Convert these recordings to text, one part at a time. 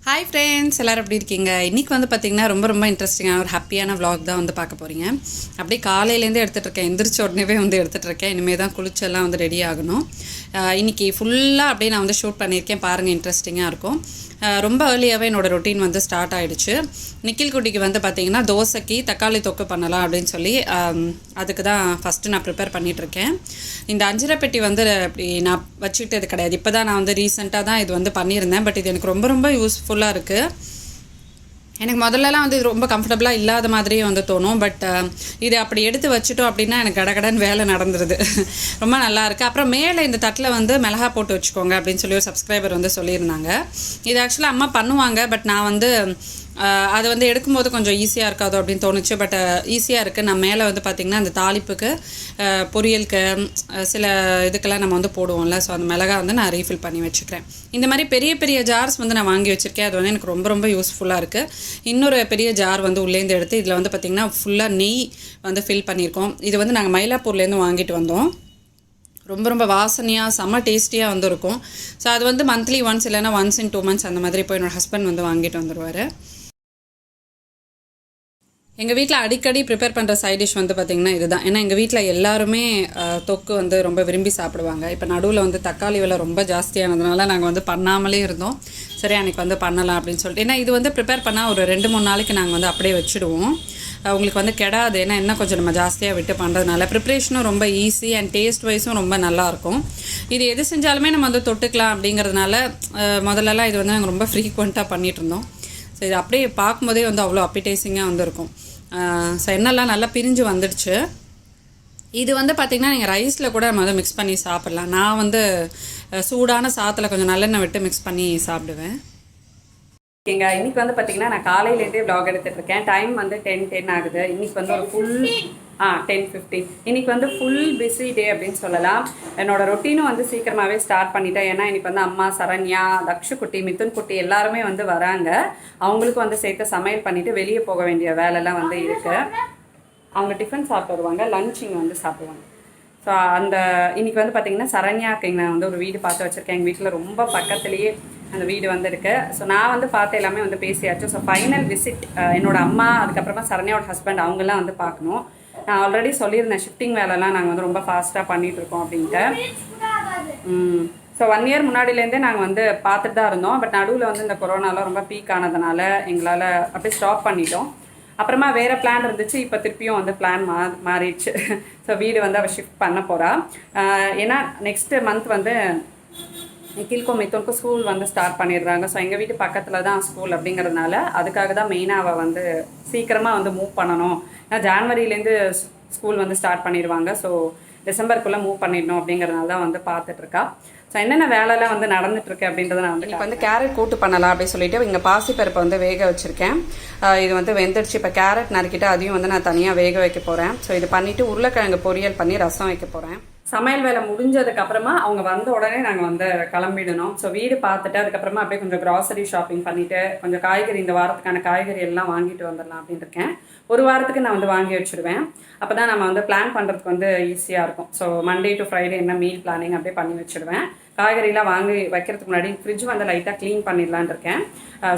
Hi friends, எல்லோரும் எப்படி இருக்கீங்க? இன்றைக்கி வந்து பார்த்திங்கன்னா ரொம்ப இன்ட்ரெஸ்டிங்கான ஒரு ஹாப்பியான vlog தான் வந்து பார்க்க போகிறீங்க. அப்படியே காலையிலேருந்து எடுத்துகிட்ருக்கேன், எந்திரிச்ச உடனே வந்து எடுத்துகிட்ருக்கேன். இனிமேல் தான் குளிச்செல்லாம் வந்து ரெடி ஆகணும். இன்றைக்கி ஃபுல்லாக அப்படியே நான் வந்து ஷூட் பண்ணியிருக்கேன். பாருங்கள், இன்ட்ரெஸ்டிங்காக இருக்கும். ரொம்ப ஏர்லியாகவே என்னோடய ரொட்டீன் வந்து ஸ்டார்ட் ஆகிடுச்சு. நிக்கில் குட்டிக்கு வந்து பார்த்திங்கன்னா தோசைக்கு தக்காளி தொக்கு பண்ணலாம் அப்படின்னு சொல்லி அதுக்கு தான் ஃபஸ்ட்டு நான் ப்ரிப்பேர் பண்ணிகிட்ருக்கேன். இந்த அஞ்சரை பெட்டி வந்து அப்படி நான் வச்சுக்கிட்டது கிடையாது. இப்போ தான் நான் வந்து ரீசெண்டாக தான் இது வந்து பண்ணியிருந்தேன். பட் இது எனக்கு ரொம்ப யூஸ்ஃபுல்லாக இருக்குது. எனக்கு முதல்லலாம் வந்து இது ரொம்ப கம்ஃபர்டபுளாக இல்லாத மாதிரியே வந்து தோணும். பட் இது அப்படி எடுத்து வச்சுட்டோம் அப்படின்னா எனக்கு கடகடன்னு வேலை நடந்துருது. ரொம்ப நல்லாயிருக்கு. அப்புறம் மேலே இந்த தட்டில் வந்து மிளகா போட்டு வச்சுக்கோங்க அப்படின்னு சொல்லி ஒரு சப்ஸ்கிரைபர் வந்து சொல்லியிருந்தாங்க. இது ஆக்சுவலாக அம்மா பண்ணுவாங்க. பட் நான் வந்து அது வந்து எடுக்கும்போது கொஞ்சம் ஈஸியாக இருக்காதோ அப்படின்னு தோணுச்சு. பட் ஈஸியாக இருக்குது. நான் மேலே வந்து பார்த்திங்கன்னா அந்த தாளிப்புக்கு பொரியலுக்கு சில இதுக்கெல்லாம் நம்ம வந்து போடுவோம்ல, ஸோ அந்த மிளகா வந்து நான் ரீஃபில் பண்ணி வச்சுக்கிறேன். இந்த மாதிரி பெரிய ஜார்ஸ் வந்து நான் வாங்கி வச்சுருக்கேன். அது வந்து எனக்கு ரொம்ப யூஸ்ஃபுல்லாக இருக்குது. இன்னொரு பெரிய ஜார் வந்து உள்ளேருந்து எடுத்து இதில் வந்து பார்த்திங்கன்னா ஃபுல்லாக நெய் வந்து ஃபில் பண்ணியிருக்கோம். இது வந்து நாங்கள் மயிலாப்பூர்லேருந்து வாங்கிட்டு வந்தோம். ரொம்ப வாசனையாக செம்ம டேஸ்டியாக வந்து இருக்கும். ஸோ அது வந்து மந்த்லி ஒன்ஸ் இல்லைன்னா ஒன்ஸ் இன் 2 months அந்த மாதிரி போய் என்னோடய ஹஸ்பண்ட் வந்து வாங்கிட்டு வந்துடுவார். எங்கள் வீட்டில் அடிக்கடி ப்ரிப்பேர் பண்ணுற சைட் டிஷ் வந்து பார்த்திங்கன்னா இதுதான். ஏன்னா எங்கள் வீட்டில் எல்லாருமே தொக்கு வந்து ரொம்ப விரும்பி சாப்பிடுவாங்க. இப்போ நடுவில் வந்து தக்காளி விலை ரொம்ப ஜாஸ்தியானதுனால நாங்கள் வந்து பண்ணாமலே இருந்தோம். சரி, அன்றைக்கி வந்து பண்ணலாம் அப்படின்னு சொல்லிட்டு. ஏன்னா இது வந்து ப்ரிப்பேர் பண்ணால் ஒரு 2-3 நாளைக்கு நாங்கள் வந்து அப்படியே வச்சுடுவோம். உங்களுக்கு வந்து கெடாது. ஏன்னா இன்னும் கொஞ்சம் நம்ம ஜாஸ்தியாக விட்டு பண்ணுறதுனால ப்ரிப்ரேஷனும் ரொம்ப ஈஸி அண்ட் டேஸ்ட் வைஸும் ரொம்ப நல்லாயிருக்கும். இது எது செஞ்சாலுமே நம்ம வந்து தொட்டுக்கலாம் அப்படிங்கிறதுனால முதல்லலாம் இது வந்து நாங்கள் ரொம்ப ஃப்ரீக்வெண்ட்டாக பண்ணிகிட்டு இருந்தோம். ஸோ இது அப்படியே பார்க்கும்போதே வந்து அவ்வளோ அப்பீடைசிங்காக வந்து இருக்கும். ஸோ எண்ணெய்லாம் நல்லா பிரிஞ்சு வந்துடுச்சு. இது வந்து பார்த்திங்கன்னா நீங்கள் ரைஸில் கூட நம்ம வந்து மிக்ஸ் பண்ணி சாப்பிட்லாம். நான் வந்து சூடான சாதத்தில் கொஞ்சம் நல்லெண்ணெய் விட்டு மிக்ஸ் பண்ணி சாப்பிடுவேன். ஓகேங்க, இன்றைக்கி வந்து பார்த்திங்கன்னா நான் காலையிலேருந்தே vlog எடுத்துகிட்ருக்கேன். டைம் வந்து 10:10 ஆகுது. இன்றைக்கி வந்து ஒரு ஃபுல் 10:15. இன்றைக்கி வந்து ஃபுல் பிஸி டே அப்படின்னு சொல்லலாம். என்னோடய ரொட்டீனும் வந்து சீக்கிரமாகவே ஸ்டார்ட் பண்ணிட்டேன். ஏன்னா இன்றைக்கி வந்து அம்மா, சரண்யா, தக்ஷு குட்டி, மிதுன் குட்டி எல்லாருமே வந்து வராங்க. அவங்களுக்கும் வந்து சேர்த்து சமையல் பண்ணிவிட்டு வெளியே போக வேண்டிய வேலைலாம் வந்து இருக்குது. அவங்க டிஃபன் சாப்பிட்டு வருவாங்க, லன்ச் இங்கே வந்து சாப்பிடுவாங்க. ஸோ அந்த இன்றைக்கி வந்து பார்த்திங்கன்னா சரண்யாக்கு நான் வந்து ஒரு வீடு பார்த்து வச்சுருக்கேன். எங்கள் வீட்டில் ரொம்ப பக்கத்துலேயே அந்த வீடு வந்து இருக்குது. ஸோ நான் வந்து பார்த்து எல்லாமே வந்து பேசியாச்சு. ஸோ ஃபைனல் விசிட் என்னோடய அம்மா, அதுக்கப்புறமா சரண்யாவோட ஹஸ்பண்ட் அவங்கெல்லாம் வந்து பார்க்கணும். நான் ஆல்ரெடி சொல்லியிருந்தேன், ஷிஃப்டிங் வேலைலாம் நாங்கள் வந்து ரொம்ப ஃபாஸ்ட்டாக பண்ணிகிட்ருக்கோம் அப்படின்ட்டு. ஸோ 1 year முன்னாடியிலேருந்தே நாங்கள் வந்து பார்த்துட்டு தான் இருந்தோம். பட் நடுவில் வந்து இந்த கொரோனாலாம் ரொம்ப பீக் ஆனதுனால எங்களால் அப்படியே ஸ்டாப் பண்ணிட்டோம். அப்புறமா வேறு பிளான் இருந்துச்சு. இப்போ திருப்பியும் வந்து பிளான் மாறிடுச்சு. ஸோ வீடு வந்து அவள் ஷிஃப்ட் பண்ண போகிறா. ஏன்னா நெக்ஸ்ட்டு மந்த் வந்து நிக்கில்க்கும் மித்துனுக்கும் ஸ்கூல் வந்து ஸ்டார்ட் பண்ணிடுறாங்க. ஸோ எங்கள் வீட்டு பக்கத்தில் தான் ஸ்கூல் அப்படிங்கிறதுனால அதுக்காக தான் மெயினாக அவள் வந்து சீக்கிரமாக வந்து மூவ் பண்ணணும். ஏன்னா ஜான்வரியிலேருந்து ஸ்கூல் வந்து ஸ்டார்ட் பண்ணிடுவாங்க. ஸோ டிசம்பருக்குள்ளே மூவ் பண்ணிடணும் அப்படிங்கிறதுனால தான் வந்து பார்த்துட்ருக்கா. ஸோ என்னென்ன வேலைலாம் வந்து நடந்துட்டுருக்கு அப்படின்றத நான் வந்து இப்போ வந்து கேரட் கூட்டு பண்ணலாம் அப்படின்னு சொல்லிட்டு இங்கே பாசிப்பருப்பை வந்து வேக வச்சுருக்கேன். இது வந்து வெந்துடுச்சு. இப்போ கேரட் நறுக்கிட்டு அதையும் வந்து நான் தனியாக வேக வைக்க போகிறேன். ஸோ இது பண்ணிவிட்டு உருளைக்கிழங்கு பொரியல் பண்ணி ரசம் வைக்க போகிறேன். சமையல் வேலை முடிஞ்சதுக்கப்புறமா அவங்க வந்த உடனே நாங்கள் வந்து கிளம்பிடணும். ஸோ வீடு பார்த்துட்டு அதுக்கப்புறமா அப்படியே கொஞ்சம் க்ராசரி ஷாப்பிங் பண்ணிவிட்டு கொஞ்சம் காய்கறி, இந்த வாரத்துக்கான காய்கறி எல்லாம் வாங்கிட்டு வந்துடலாம் அப்படின்னு இருக்கேன். ஒரு வாரத்துக்கு நான் வந்து வாங்கி வச்சுடுவேன். அப்போ தான் நம்ம வந்து பிளான் பண்ணுறதுக்கு வந்து ஈஸியாக இருக்கும். ஸோ மண்டே டு ஃப்ரைடே என்ன மீல் பிளானிங் அப்படியே பண்ணி வச்சுடுவேன். காய்கறிலாம் வாங்கி வைக்கிறதுக்கு முன்னாடி ஃப்ரிட்ஜ் வந்து லைட்டாக க்ளீன் பண்ணிடலான் இருக்கேன்.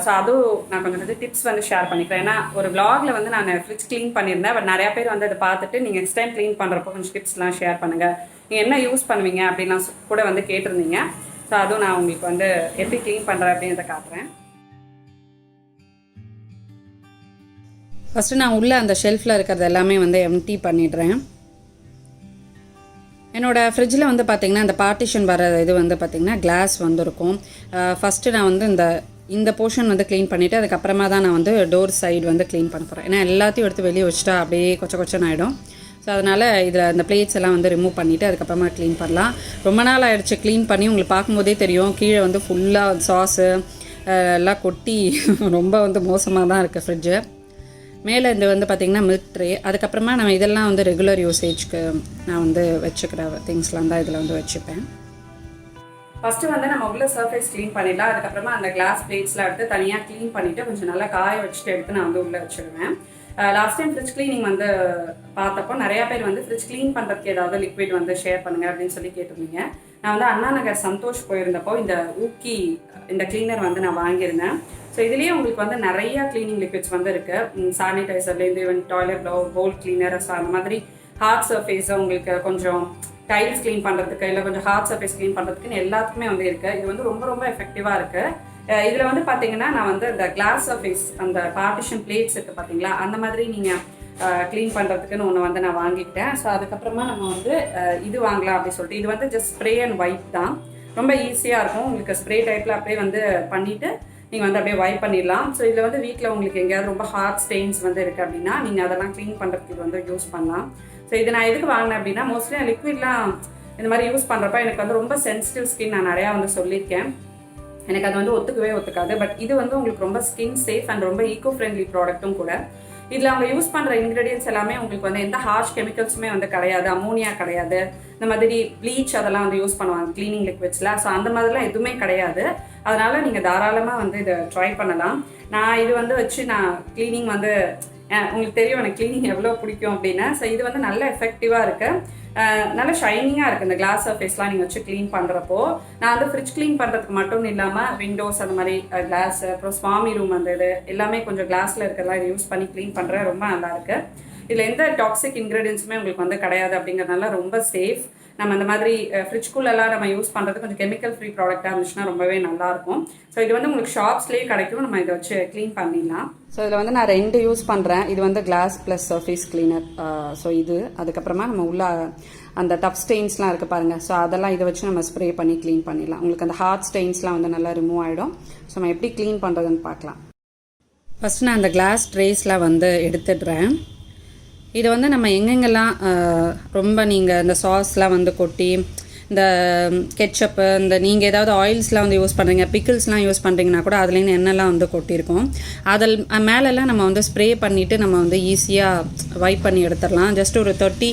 ஸோ அதுவும் நான் கொஞ்சம் டிப்ஸ் வந்து ஷேர் பண்ணிக்கிறேன். ஏன்னா ஒரு vlogல வந்து நான் ஃப்ரிட்ஜ் க்ளீன் பண்ணியிருந்தேன். பட் நிறையா பேர் வந்து அதை பார்த்துட்டு நீங்கள் நெக்ஸ்ட் டைம் க்ளீன் பண்ணுறப்போ கொஞ்சம் டிப்ஸ்லாம் ஷேர் பண்ணுங்கள், நீங்கள் என்ன யூஸ் பண்ணுவீங்க அப்படின்லாம் கூட வந்து கேட்டிருந்தீங்க. ஸோ அதுவும் நான் உங்களுக்கு வந்து எப்படி க்ளீன் பண்ணுறேன் அப்படின்றத காட்டுறேன். ஃபஸ்ட்டு நான் உள்ளே அந்த ஷெல்ஃபில் இருக்கிறது எல்லாமே வந்து எம்டி பண்ணிடுறேன். என்னோடய ஃப்ரிட்ஜில் வந்து பார்த்திங்கன்னா இந்த பார்ட்டிஷன் வர இது வந்து பார்த்திங்கன்னா கிளாஸ் வந்துருக்கும். ஃபஸ்ட்டு நான் வந்து இந்த போர்ஷன் வந்து க்ளீன் பண்ணிவிட்டு அதுக்கப்புறமா தான் நான் வந்து டோர் சைடு வந்து க்ளீன் பண்ண போகிறேன். ஏன்னா எல்லாத்தையும் எடுத்து வெளியே வச்சுட்டா அப்படியே கொச்சன்னு ஆகிடும். ஸோ அதனால் இதில் அந்த பிளேட்ஸ் எல்லாம் வந்து ரிமூவ் பண்ணிவிட்டு அதுக்கப்புறமா க்ளீன் பண்ணலாம். ரொம்ப நாள் ஆகிடுச்சு க்ளீன் பண்ணி. உங்களுக்கு பார்க்கும்போதே தெரியும் கீழே வந்து ஃபுல்லாக சாஸு எல்லாம் கொட்டி ரொம்ப வந்து மோசமாக தான் இருக்குது ஃப்ரிட்ஜு. மேலே இது வந்து பார்த்திங்கன்னா மில்க் ட்ரே. அதுக்கப்புறமா நம்ம இதெல்லாம் வந்து ரெகுலர் யூசேஜ்க்கு நான் வந்து வச்சுக்கிற திங்ஸ்லாம் தான் இதில் வந்து வச்சுப்பேன். ஃபஸ்ட்டு வந்து நம்ம உள்ள சர்ஃபேஸ் க்ளீன் பண்ணிடலாம். அதுக்கப்புறமா அந்த கிளாஸ் பிளேட்ஸ்லாம் எடுத்து தனியாக க்ளீன் பண்ணிவிட்டு கொஞ்சம் நல்லா காய வச்சுட்டு எடுத்து நான் வந்து உள்ளே வச்சுடுவேன். லாஸ்ட் டைம் ஃப்ரிட்ஜ் க்ளீனிங் வந்து பார்த்தப்போ நிறையா பேர் வந்து ஃப்ரிட்ஜ் க்ளீன் பண்ணுறதுக்கு ஏதாவது லிக்விட் வந்து ஷேர் பண்ணுங்கள் அப்படின்னு சொல்லி கேட்டிருந்தீங்க. நான் வந்து அண்ணா நகர் சந்தோஷ் போயிருந்தப்போ இந்த ஊக்கி இந்த கிளீனர் வந்து நான் வாங்கியிருந்தேன். ஸோ இதுலேயே உங்களுக்கு வந்து நிறைய க்ளீனிங் லிக்விட்ஸ் வந்து இருக்குது. சானிடைசர்லேருந்து even toilet bowl cleaner, so அந்த மாதிரி ஹார்ட் சர்ஃபேஸை உங்களுக்கு கொஞ்சம் டைல்ஸ் க்ளீன் பண்ணுறதுக்கு இல்லை கொஞ்சம் ஹார்ட் சர்ஃபேஸ் க்ளீன் பண்ணுறதுக்குன்னு எல்லாத்துக்குமே வந்து இருக்குது. இது வந்து ரொம்ப ரொம்ப எஃபெக்டிவாக இருக்குது. இதில் வந்து பார்த்தீங்கன்னா நான் வந்து இந்த கிளாஸ் சர்ஃபேஸ் அந்த பார்ட்டிஷன் பிளேட்ஸ் இருக்குது பார்த்தீங்களா, அந்த மாதிரி நீங்கள் க்ளீன் பண்ணுறதுக்குன்னு ஒன்று வந்து நான் வாங்கிக்கிட்டேன். ஸோ அதுக்கப்புறமா நம்ம வந்து இது வாங்கலாம் அப்படின்னு சொல்லிட்டு, இது வந்து ஜஸ்ட் ஸ்ப்ரே அண்ட் வைப் தான், ரொம்ப ஈஸியாக இருக்கும். உங்களுக்கு ஸ்ப்ரே டைப்பில் அப்படியே வந்து பண்ணிவிட்டு நீங்கள் வந்து அப்படியே வைப் பண்ணிடலாம். ஸோ இதில் வந்து வீட்டில் உங்களுக்கு எங்கேயாவது ரொம்ப ஹார்ட் ஸ்டெயின்ஸ் வந்து இருக்குது அப்படின்னா நீங்கள் அதெல்லாம் க்ளீன் பண்ணுறதுக்கு வந்து யூஸ் பண்ணலாம். ஸோ இது நான் எதுக்கு வாங்கினேன் அப்படின்னா, மோஸ்ட்லி நான் லிக்விட்லாம் இந்த மாதிரி யூஸ் பண்ணுறப்ப எனக்கு வந்து ரொம்ப சென்சிட்டிவ் ஸ்கின், நான் நிறையா வந்து சொல்லியிருக்கேன், எனக்கு அது வந்து ஒத்துக்காது. பட் இது வந்து உங்களுக்கு ரொம்ப ஸ்கின் சேஃப் அண்ட் ரொம்ப ஈகோ ஃப்ரெண்ட்லி ப்ராடக்ட்டும் கூட. இதில் அவங்க யூஸ் பண்ணுற இன்க்ரீடியன்ஸ் எல்லாமே உங்களுக்கு வந்து எந்த ஹார்ஷ் கெமிக்கல்ஸுமே வந்து கிடையாது, அமோனியா கிடையாது, இந்த மாதிரி ப்ளீச் அதெல்லாம் வந்து யூஸ் பண்ணுவாங்க க்ளீனிங் லிக்விட்ஸில். ஸோ அந்த மாதிரிலாம் எதுவுமே கிடையாது. அதனால் நீங்கள் தாராளமாக வந்து இதை ட்ரை பண்ணலாம். நான் இது வந்து வச்சு நான் க்ளீனிங் வந்து உங்களுக்கு தெரியும் எனக்கு க்ளீனிங் எவ்வளோ பிடிக்கும் அப்படின்னு. ஸோ இது வந்து நல்ல எஃபெக்டிவாக இருக்குது, நல்ல ஷைனிங்காக இருக்குது. இந்த கிளாஸ் சர்ஃபேஸ்லாம் நீங்கள் வச்சு க்ளீன் பண்ணுறப்போ நான் வந்து ஃப்ரிட்ஜ் க்ளீன் பண்ணுறதுக்கு மட்டும் இல்லாமல் விண்டோஸ் அந்த மாதிரி கிளாஸ், அப்புறம் சுவாமி ரூம் அந்த இது எல்லாமே கொஞ்சம் கிளாஸில் இருக்கிறதெல்லாம் இதை யூஸ் பண்ணி க்ளீன் பண்ணுறேன். ரொம்ப நல்லாயிருக்கு. இதில் எந்த டாக்ஸிக் இன்க்ரீடியன்ஸுமே உங்களுக்கு வந்து கிடையாது அப்படிங்கிறதுனால ரொம்ப சேஃப். நம்ம இந்த மாதிரி ஃப்ரிட்ஜ்குள்ளெல்லாம் நம்ம யூஸ் பண்ணுறது கொஞ்சம் கெமிக்கல் ஃப்ரீ ப்ராடக்டாக இருந்துச்சுன்னா ரொம்பவே நல்லாயிருக்கும். ஸோ இது வந்து உங்களுக்கு ஷாப்ஸ்லேயே கிடைக்கும், நம்ம இதை வச்சு க்ளீன் பண்ணிடலாம். ஸோ இதில் வந்து நான் 2 யூஸ் பண்ணுறேன். இது வந்து glass plus surface cleaner. So இது அதுக்கப்புறமா நம்ம உள்ள அந்த டப் ஸ்டெயின்ஸ்லாம் இருக்குது பாருங்கள். ஸோ அதெல்லாம் இதை வச்சு நம்ம ஸ்ப்ரே பண்ணி க்ளீன் பண்ணிடலாம். உங்களுக்கு அந்த ஹார்ட் ஸ்டெயின்ஸ்லாம் வந்து நல்லா ரிமூவ் ஆகிடும். ஸோ நம்ம எப்படி க்ளீன் பண்ணுறதுன்னு பார்க்கலாம். ஃபஸ்ட்டு நான் அந்த கிளாஸ் ட்ரேஸ்லாம் வந்து எடுத்துடுறேன். இதை வந்து நம்ம எங்கெங்கெல்லாம் ரொம்ப நீங்கள் இந்த சாஸ்லாம் வந்து கொட்டி, இந்த கெச்சப்பு, இந்த நீங்கள் ஏதாவது ஆயில்ஸ்லாம் வந்து யூஸ் பண்ணுறீங்க, பிக்கிள்ஸ்லாம் யூஸ் பண்ணுறீங்கன்னா கூட அதுலேருந்து எண்ணெய்லாம் வந்து கொட்டியிருக்கும். அதில் மேலெல்லாம் நம்ம வந்து ஸ்ப்ரே பண்ணிவிட்டு நம்ம வந்து ஈஸியாக வைப் பண்ணி எடுத்துடலாம். ஜஸ்ட் ஒரு 30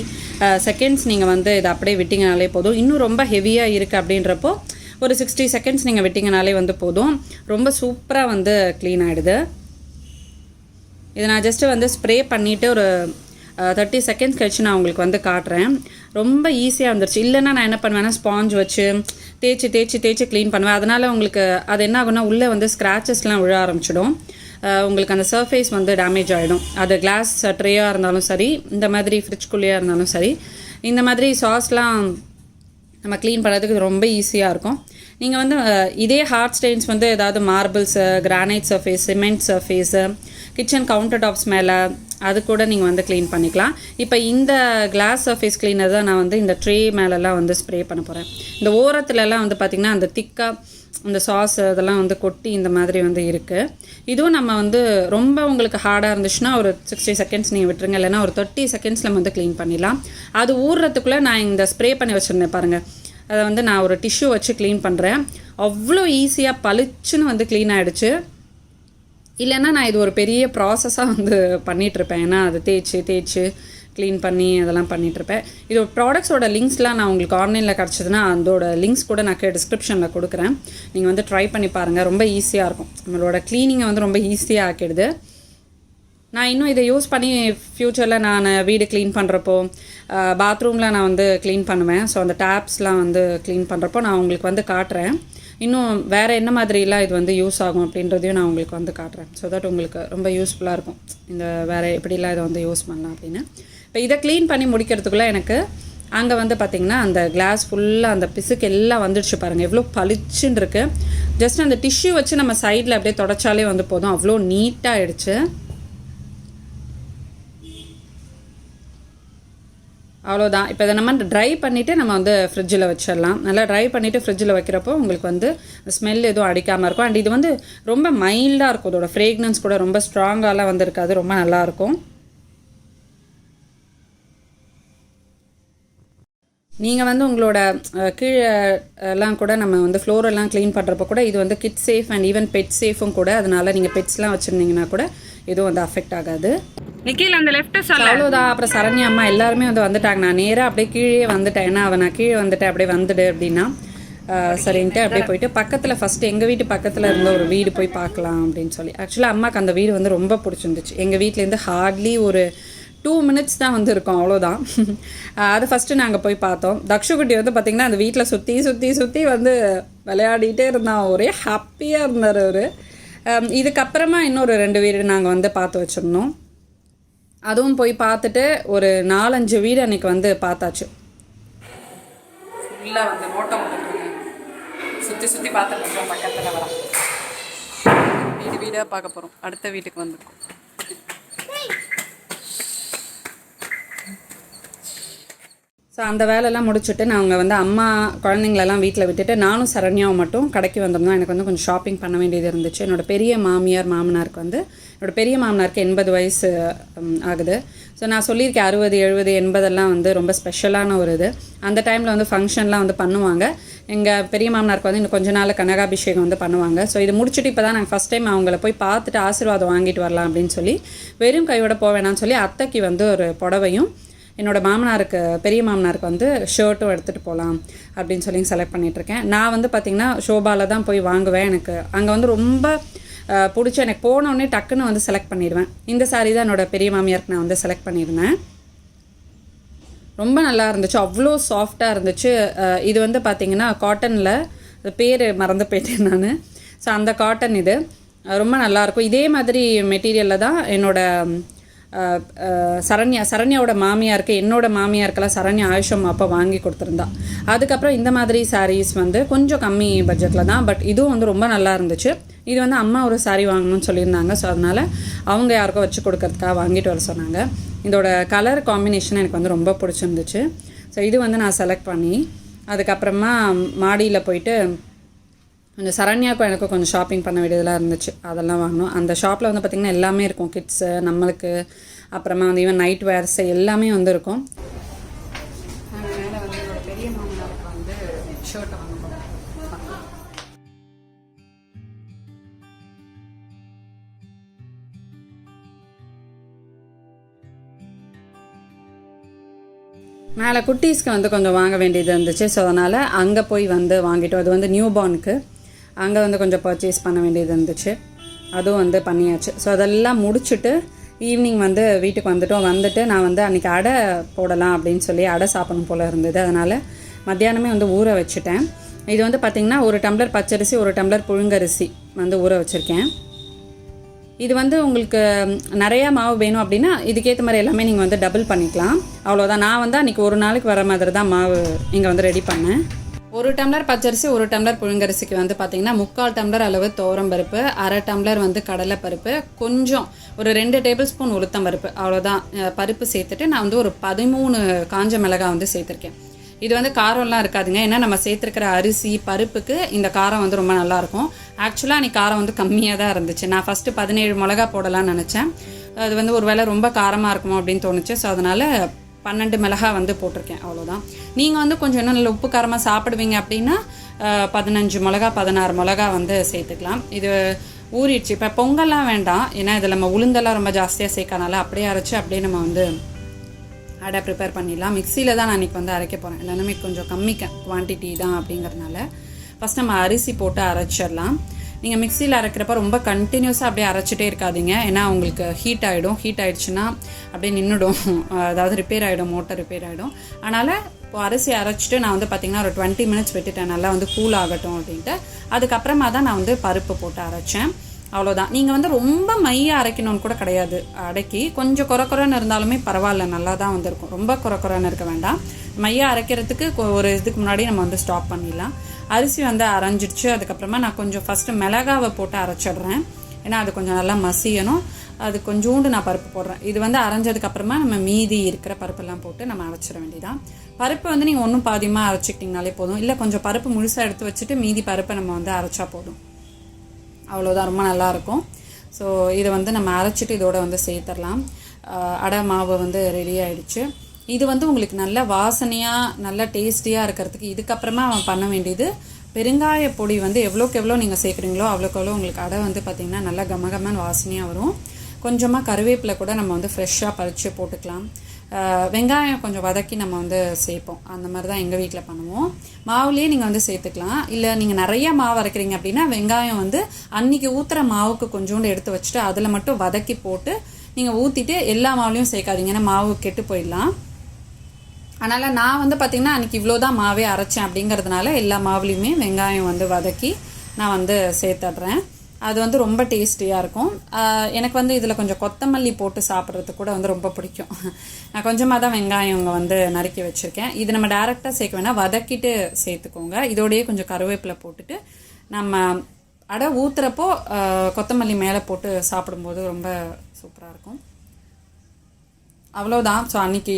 செகண்ட்ஸ் நீங்கள் வந்து இதை அப்படியே விட்டிங்கனாலே போதும். இன்னும் ரொம்ப ஹெவியாக இருக்குது அப்படின்றப்போ ஒரு 60 செகண்ட்ஸ் நீங்கள் விட்டிங்கனாலே வந்து போதும். ரொம்ப சூப்பராக வந்து க்ளீன் ஆகிடுது. இதை நான் ஜஸ்ட்டு வந்து ஸ்ப்ரே பண்ணிவிட்டு ஒரு 30 செகண்ட்ஸ் கழிச்சு நான் உங்களுக்கு வந்து காட்டுறேன். ரொம்ப ஈஸியாக வந்துருச்சு. இல்லைன்னா நான் என்ன பண்ணுவேன்னா ஸ்பாஞ்ச் வச்சு தேய்ச்சி க்ளீன் பண்ணுவேன். அதனால் உங்களுக்கு அது என்ன ஆகுன்னா உள்ளே வந்து ஸ்க்ராச்சஸ்லாம் விழ ஆரம்பிச்சிடும். உங்களுக்கு அந்த சர்ஃபேஸ் வந்து டேமேஜ் ஆகிடும். அது கிளாஸ் ட்ரேயாக இருந்தாலும் சரி, இந்த மாதிரி ஃப்ரிட்ஜ்குள்ளேயாக இருந்தாலும் சரி, இந்த மாதிரி சாஸ்லாம் நம்ம க்ளீன் பண்ணுறதுக்கு ரொம்ப ஈஸியாக இருக்கும். நீங்கள் வந்து இதே ஹார்ட் ஸ்டெயின்ஸ் வந்து ஏதாவது marbles, granite surface, cement surface, kitchen counter tops மேலே அது கூட நீங்கள் வந்து க்ளீன் பண்ணிக்கலாம். இப்போ இந்த கிளாஸ் சர்ஃபேஸ் க்ளீனர் தான் நான் வந்து இந்த ட்ரே மேலெல்லாம் வந்து ஸ்ப்ரே பண்ண போகிறேன். இந்த ஓரத்துலலாம் வந்து பார்த்திங்கன்னா அந்த திக்காக இந்த சாஸ் அதெல்லாம் வந்து கொட்டி இந்த மாதிரி வந்து இருக்குது. இதுவும் நம்ம வந்து ரொம்ப உங்களுக்கு ஹார்டாக இருந்துச்சுன்னா ஒரு 60 செகண்ட்ஸ் நீங்கள் விட்டுருங்க, இல்லைன்னா ஒரு 30 செகண்ட்ஸில் நம்ம வந்து க்ளீன் பண்ணிடலாம். அது ஊறுறதுக்குள்ளே நான் இந்த ஸ்ப்ரே பண்ணி வச்சுருந்தேன் பாருங்கள், அதை வந்து நான் ஒரு டிஷ்யூ வச்சு க்ளீன் பண்ணுறேன். அவ்வளோ ஈஸியாக பளிச்சுன்னு வந்து க்ளீன் ஆகிடுச்சு. இல்லைன்னா நான் இது ஒரு பெரிய ப்ராசஸாக வந்து பண்ணிகிட்ருப்பேன். ஏன்னா அது தேய்ச்சி க்ளீன் பண்ணி அதெல்லாம் பண்ணிகிட்ருப்பேன். இதோட ப்ராடக்ட்ஸோட லிங்க்ஸ்லாம் நான் உங்களுக்கு ஆன்லைனில் கிடச்சிதுன்னா அதோட லிங்க்ஸ் கூட நான் டிஸ்கிரிப்ஷனில் கொடுக்குறேன். நீங்கள் வந்து ட்ரை பண்ணி பாருங்கள். ரொம்ப ஈஸியாக இருக்கும். நம்மளோட க்ளீனிங்கை வந்து ரொம்ப ஈஸியாக ஆக்கிடுது. நான் இன்னும் இதை யூஸ் பண்ணி ஃப்யூச்சரில் நான் வீடு க்ளீன் பண்ணுறப்போ, பாத்ரூமில் நான் வந்து க்ளீன் பண்ணுவேன். ஸோ அந்த டேப்ஸ்லாம் வந்து க்ளீன் பண்ணுறப்போ நான் உங்களுக்கு வந்து காட்டுறேன். இன்னும் வேறு என்ன மாதிரிலாம் இது வந்து யூஸ் ஆகும் அப்படின்றதையும் நான் உங்களுக்கு வந்து காட்டுறேன். ஸோ தட் உங்களுக்கு ரொம்ப யூஸ்ஃபுல்லாக இருக்கும். இந்த வேறு எப்படிலாம் இதை வந்து யூஸ் பண்ணலாம் அப்படின்னு. இப்போ இதை க்ளீன் பண்ணி முடிக்கிறதுக்குள்ளே எனக்கு அங்கே வந்து பார்த்திங்கன்னா அந்த கிளாஸ் ஃபுல்லாக அந்த பிசுக்கு எல்லாம் வந்துடுச்சு பாருங்கள், எவ்வளோ பளிச்சுன்னு இருக்குது. ஜஸ்ட் அந்த டிஷ்யூ வச்சு நம்ம சைடில் அப்படியே தொடச்சாலே வந்து போதும், அவ்வளோ நீட்டாக ஆகிடுச்சு. அவ்வளோதான். இப்போ இதை நம்ம ட்ரை பண்ணிவிட்டு நம்ம வந்து ஃப்ரிட்ஜில் வச்சிடலாம். நல்லா ட்ரை பண்ணிவிட்டு ஃப்ரிட்ஜில் வைக்கிறப்போ உங்களுக்கு வந்து ஸ்மெல் எதுவும் அடிக்காமல் இருக்கும். அண்ட் இது வந்து ரொம்ப மைல்டாக இருக்கும். இதோட ஃப்ரேக்னன்ஸ் கூட ரொம்ப ஸ்ட்ராங்காலாம் வந்து இருக்காது, ரொம்ப நல்லாயிருக்கும். நீங்கள் வந்து உங்களோட கீழே எல்லாம் கூட நம்ம வந்து ஃப்ளோரெல்லாம் க்ளீன் பண்ணுறப்போ கூட இது வந்து kid safe and even pet சேஃபும் கூட. அதனால் நீங்கள் பெட்ஸ்லாம் வச்சுருந்தீங்கன்னா கூட எதுவும் வந்து அஃபெக்ட் ஆகாது. நிக்கில் அந்த லெஃப்ட் சைடு அவ்வளோதான். அப்புறம் சரண்யா அம்மா எல்லாருமே வந்து வந்துட்டாங்க. நான் நேராக அப்படியே கீழே வந்துட்டேன். ஏன்னா நான் கீழே வந்துட்டேன், அப்படியே வந்துடு அப்படின்னா சரின்ட்டு அப்படியே போயிட்டு பக்கத்தில் ஃபஸ்ட்டு எங்கள் வீட்டு பக்கத்தில் இருந்த ஒரு வீடு போய் பார்க்கலாம் அப்படின்னு சொல்லி. ஆக்சுவலாக அம்மாவுக்கு அந்த வீடு வந்து ரொம்ப பிடிச்சிருந்துச்சு. எங்கள் வீட்டிலேருந்து ஹார்ட்லி ஒரு 2 மினிட்ஸ் தான் வந்து இருக்கும், அவ்வளோதான். அது ஃபஸ்ட்டு நாங்கள் போய் பார்த்தோம். தக்ஷுக்குட்டி வந்து பார்த்திங்கன்னா அந்த வீட்டில் சுற்றி சுற்றி சுற்றி வந்து விளையாடிட்டே இருந்தான். ஒரே ஹாப்பியாக இருந்தார் அவர். இதுக்கப்புறமா இன்னொரு 2 வீடு நாங்கள் வந்து பார்த்து வச்சுருந்தோம். அதுவும் போய் பார்த்துட்டு ஒரு 4-5 வீடு அன்றைக்கி வந்து பார்த்தாச்சு. ஃபுல்லாக வந்து நோட்டம் சுற்றி சுற்றி பார்த்துட்டு பக்கத்தில் வர வீடாக பார்க்க போகிறோம். அடுத்த வீட்டுக்கு வந்துருக்கோம். ஸோ அந்த வேலையெல்லாம் முடிச்சுட்டு நாங்கள் வந்து அம்மா குழந்தைங்களெல்லாம் வீட்டில் விட்டுட்டு நானும் சரண்யாவும் மட்டும் கடைக்கு வந்திருந்தோம். எனக்கு வந்து கொஞ்சம் ஷாப்பிங் பண்ண வேண்டியது இருந்துச்சு. என்னோடய பெரிய மாமனாருக்கு வந்து என்னோடய பெரிய மாமனாருக்கு 80 வயசு ஆகுது. ஸோ நான் சொல்லியிருக்கேன் 60, 70, 80 வந்து ரொம்ப ஸ்பெஷலான ஒரு இது. அந்த டைமில் வந்து ஃபங்க்ஷன்லாம் வந்து பண்ணுவாங்க. எங்கள் பெரிய மாமனாருக்கு வந்து இன்னும் கொஞ்ச நாள் கனகாபிஷேகம் வந்து பண்ணுவாங்க. ஸோ இது முடிச்சுட்டு இப்போ தான் நாங்கள் ஃபஸ்ட் டைம் அவங்கள போய் பார்த்துட்டு ஆசீர்வாதம் வாங்கிட்டு வரலாம் அப்படின்னு சொல்லி வெறும் கையோட போவேணான்னு சொல்லி அத்தைக்கு வந்து ஒரு புடவையும் என்னோடய மாமனாருக்கு பெரிய மாமனாருக்கு வந்து ஷர்ட்டும் எடுத்துகிட்டு போகலாம் அப்படின்னு சொல்லி செலக்ட் பண்ணிகிட்ருக்கேன். நான் வந்து பார்த்திங்கன்னா ஷோபாவில் தான் போய் வாங்குவேன். எனக்கு அங்கே வந்து ரொம்ப பிடிச்ச எனக்கு போனோடனே டக்குன்னு வந்து செலக்ட் பண்ணிடுவேன். இந்த சாரீ தான் என்னோடய பெரிய மாமியாருக்கு நான் வந்து செலக்ட் பண்ணியிருந்தேன். ரொம்ப நல்லா இருந்துச்சு, அவ்வளோ சாஃப்டாக இருந்துச்சு. இது வந்து பார்த்திங்கன்னா காட்டனில், பேர் மறந்து போயிட்டேன் நான். ஸோ அந்த காட்டன் இது ரொம்ப நல்லாயிருக்கும். இதே மாதிரி மெட்டீரியலில் தான் என்னோடய சரண்யாவோட மாமியாருக்கு, என்னோடய மாமியாருக்கெல்லாம் சரண்யா ஆயுஷம் அப்போ வாங்கி கொடுத்துருந்தா. அதுக்கப்புறம் இந்த மாதிரி சாரீஸ் வந்து கொஞ்சம் கம்மி பட்ஜெட்டில் தான், பட் இதுவும் வந்து ரொம்ப நல்லா இருந்துச்சு. இது வந்து அம்மா ஒரு சாரீ வாங்கணும்னு சொல்லியிருந்தாங்க. ஸோ அதனால் அவங்க யாருக்கோ வச்சு கொடுக்கறதுக்காக வாங்கிட்டு வர சொன்னாங்க. இதோட கலர் காம்பினேஷன் எனக்கு வந்து ரொம்ப பிடிச்சிருந்துச்சு. ஸோ இது வந்து நான் செலக்ட் பண்ணி அதுக்கப்புறமா மாடியில் போயிட்டு கொஞ்சம் சரண்யாவுக்கும் எனக்கும் கொஞ்சம் ஷாப்பிங் பண்ண வேண்டியதெல்லாம் இருந்துச்சு. அதெல்லாம் வாங்கணும். அந்த ஷாப்பில் வந்து பார்த்திங்கன்னா எல்லாமே இருக்கும், கிட்ஸு நம்மளுக்கு, அப்புறமா வந்து ஈவன் நைட் வேர்ஸு எல்லாமே வந்து இருக்கும். மேலே வந்து என்னோட பெரிய மாமனாருக்கு வந்து ஷர்ட்டை வாங்கணும். மேலே குட்டீஸ்க்கு வந்து கொஞ்சம் வாங்க வேண்டியது இருந்துச்சு. ஸோ அதனால் அங்கே போய் வந்து வாங்கிட்டோம். அது வந்து நியூ பார்னுக்கு அங்கே வந்து கொஞ்சம் பர்ச்சேஸ் பண்ண வேண்டியது இருந்துச்சு. அதுவும் வந்து பண்ணியாச்சு. ஸோ அதெல்லாம் முடிச்சுட்டு ஈவினிங் வந்து வீட்டுக்கு வந்துட்டு நான் வந்து அன்றைக்கி அடை போடலாம் அப்படின்னு சொல்லி அடை சாப்பிடணும் போல் இருந்தது. அதனால் மத்தியானமே வந்து ஊற வச்சுட்டேன். இது வந்து பார்த்திங்கன்னா 1 டம்ளர் பச்சரிசி, 1 டம்ளர் புழுங்கரிசி வந்து ஊற வச்சுருக்கேன். இது வந்து உங்களுக்கு நிறையா மாவு வேணும் அப்படின்னா இதுக்கேற்ற மாதிரி எல்லாமே நீங்கள் வந்து டபுள் பண்ணிக்கலாம். அவ்வளோதான். நான் வந்து அன்றைக்கி ஒரு நாளைக்கு வர மாதிரி தான் மாவு இங்கே வந்து ரெடி பண்ணேன். 1 டம்ளர் பச்சரிசி, 1 டம்ளர் புழுங்கரிசிக்கு வந்து பார்த்திங்கன்னா 3/4 டம்ளர் அளவு துவரம்பருப்பு, 1/2 டம்ளர் வந்து கடலைப்பருப்பு, கொஞ்சம் ஒரு 2 டேபிள் ஸ்பூன் உளுத்தம் பருப்பு, அவ்வளோதான் பருப்பு சேர்த்துட்டு நான் வந்து ஒரு 13 காஞ்ச மிளகாய் வந்து சேர்த்துருக்கேன். இது வந்து காரம்லாம் இருக்காதுங்க. ஏன்னா நம்ம சேர்த்துருக்கிற அரிசி பருப்புக்கு இந்த காரம் வந்து ரொம்ப நல்லாயிருக்கும். ஆக்சுவலாக அன்றைக்கி காரம் வந்து கம்மியாக தான் இருந்துச்சு. நான் ஃபஸ்ட்டு 17 மிளகா போடலான்னு நினச்சேன். அது வந்து ஒரு வேளை ரொம்ப காரமாக இருக்குமோ அப்படின்னு தோணுச்சு. ஸோ அதனால் 12 மிளகா வந்து போட்டிருக்கேன், அவ்வளோதான். நீங்கள் வந்து கொஞ்சம் இன்னும் நல்ல உப்பு காரமாக சாப்பிடுவீங்க அப்படின்னா 15 மிளகா 16 மிளகா வந்து சேர்த்துக்கலாம். இது ஊறிடுச்சு. இப்போ பொங்கல்லாம் வேண்டாம், ஏன்னா இதில் நம்ம உளுந்தெல்லாம் ரொம்ப ஜாஸ்தியாக சேர்க்கறனால அப்படியே அரைச்சி அப்படியே நம்ம வந்து அடை ப்ரிப்பேர் பண்ணிடலாம். மிக்சியில் தான் நான் இன்றைக்கி வந்து அரைக்க போகிறேன். எல்லாமே கொஞ்சம் கம்மி குவான்டிட்டி தான் அப்படிங்கிறதுனால ஃபஸ்ட் நம்ம அரிசி போட்டு அரைச்சிடலாம். நீங்கள் மிக்சியில் அரைக்கிறப்ப ரொம்ப கண்டினியூஸாக அப்படியே அரைச்சிட்டே இருக்காதீங்க. ஏன்னா உங்களுக்கு ஹீட் ஆகிடும். ஹீட் ஆகிடுச்சுன்னா அப்படியே நின்றுடும், அதாவது ரிப்பேர் ஆகிடும், மோட்டர் ரிப்பேர் ஆகிடும். அதனால் இப்போ அரிசி அரைச்சிட்டு நான் வந்து பார்த்திங்கன்னா ஒரு 20 மினிட்ஸ் விட்டுட்டேன், நல்லா வந்து கூல் ஆகட்டும் அப்படின்ட்டு. அதுக்கப்புறமா தான் நான் வந்து பருப்பு போட்டு அரைச்சேன். அவ்வளோதான். நீங்கள் வந்து ரொம்ப மையாக அரைக்கணும்னு கூட கிடையாது. அடக்கி கொஞ்சம் குறக்குறன்னு இருந்தாலுமே பரவாயில்ல, நல்லா தான் வந்துருக்கும். ரொம்ப குறக்குறன்னு இருக்க வேண்டாம். மையாக அரைக்கிறதுக்கு ஒரு இதுக்கு முன்னாடி நம்ம வந்து ஸ்டாப் பண்ணிடலாம். அரிசி வந்து அரைஞ்சிடுச்சு. அதுக்கப்புறமா நான் கொஞ்சம் ஃபஸ்ட்டு மிளகாவை போட்டு அரைச்சிடுறேன். ஏன்னா அது கொஞ்சம் நல்லா மசியணும். அது கொஞ்சோண்டு நான் பருப்பு போடுறேன். இது வந்து அரைஞ்சதுக்கப்புறமா நம்ம மீதி இருக்கிற பருப்பெல்லாம் போட்டு நம்ம அரைச்சிட வேண்டியதான். பருப்பு வந்து நீங்கள் ஒன்றும் பாதியமாக அரைச்சிக்கிட்டிங்கனாலே போதும். இல்லை கொஞ்சம் பருப்பு முழுசாக எடுத்து வச்சுட்டு மீதி பருப்பை நம்ம வந்து அரைச்சா போதும். அவ்வளோதான், ரொம்ப நல்லாயிருக்கும். ஸோ இதை வந்து நம்ம அரைச்சிட்டு இதோட வந்து சேர்த்துடலாம். அடை மாவு வந்து ரெடி ஆகிடுச்சு. இது வந்து உங்களுக்கு நல்ல வாசனையாக நல்ல டேஸ்டியாக இருக்கிறதுக்கு இதுக்கப்புறமா பண்ண வேண்டியது பெருங்காய பொடி வந்து எவ்வளோக்கு எவ்வளோ நீங்கள் சேர்க்குறீங்களோ அவ்வளோக்கு எவ்வளோ உங்களுக்கு அடை வந்து பார்த்திங்கன்னா நல்லா கமகமான வாசனையாக வரும். கொஞ்சமாக கருவேப்பிலை கூட நம்ம வந்து ஃப்ரெஷ்ஷாக பறித்து போட்டுக்கலாம். வெங்காயம் கொஞ்சம் வதக்கி நம்ம வந்து சேர்ப்போம். அந்த மாதிரி தான் எங்கள் வீட்டில் பண்ணுவோம். மாவுலேயே நீங்கள் வந்து சேர்த்துக்கலாம். இல்லை நீங்கள் நிறையா மாவு அரைக்கிறீங்க அப்படின்னா வெங்காயம் வந்து அன்றைக்கி ஊற்றுற மாவுக்கு கொஞ்சோண்டு எடுத்து வச்சுட்டு அதில் மட்டும் வதக்கி போட்டு நீங்கள் ஊற்றிட்டு எல்லா மாவுலையும் சேர்க்காதீங்க, ஏன்னா மாவு கெட்டு போயிடலாம். அதனால் நான் வந்து பார்த்திங்கன்னா அன்றைக்கி இவ்வளோ தான் மாவே அரைச்சேன் அப்படிங்கிறதுனால எல்லா மாவுலேயுமே வெங்காயம் வந்து வதக்கி நான் வந்து சேர்த்துட்றேன். அது வந்து ரொம்ப டேஸ்டியாக இருக்கும். எனக்கு வந்து இதில் கொஞ்சம் கொத்தமல்லி போட்டு சாப்பிட்றதுக்கு கூட வந்து ரொம்ப பிடிக்கும். நான் கொஞ்சமாக தான் வெங்காயம் வந்து நறுக்கி வச்சுருக்கேன். இது நம்ம டேரெக்டாக சேர்க்க வேணால் வதக்கிட்டு சேர்த்துக்கோங்க. இதோடையே கொஞ்சம் கருவேப்பிலை போட்டுட்டு நம்ம அடை ஊற்றுறப்போ கொத்தமல்லி மேலே போட்டு சாப்பிடும்போது ரொம்ப சூப்பராக இருக்கும். அவ்வளோதான். ஸோ அன்றைக்கி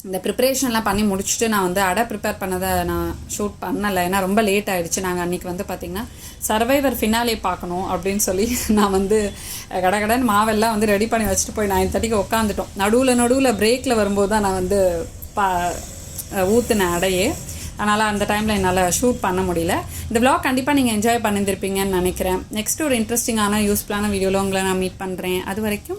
இந்த ப்ரிப்ரேஷன்லாம் பண்ணி முடிச்சுட்டு நான் வந்து அடை ப்ரிப்பேர் பண்ணதை நான் ஷூட் பண்ணலை, ஏன்னா ரொம்ப லேட் ஆகிடுச்சு. நாங்கள் அன்றைக்கி வந்து பார்த்திங்கன்னா சர்வைவர் ஃபினாலே பார்க்கணும் அப்படின்னு சொல்லி நான் வந்து கடகடன்னு மாவெல்லாம் வந்து ரெடி பண்ணி வச்சுட்டு போய் 9:30 உட்காந்துட்டோம். நடுவில் பிரேக்கில் வரும்போது தான் நான் வந்து ஊற்றினேன் அடையே. அதனால் அந்த டைமில் என்னால் ஷூட் பண்ண முடியல. இந்த vlog கண்டிப்பாக நீங்கள் என்ஜாய் பண்ணியிருந்திருப்பீங்கன்னு நினைக்கிறேன். நெக்ஸ்ட் ஒரு இன்ட்ரெஸ்டிங்கான யூஸ்ஃபுல்லான வீடியோவில் உங்களை நான் மீட் பண்ணுறேன். அது வரைக்கும்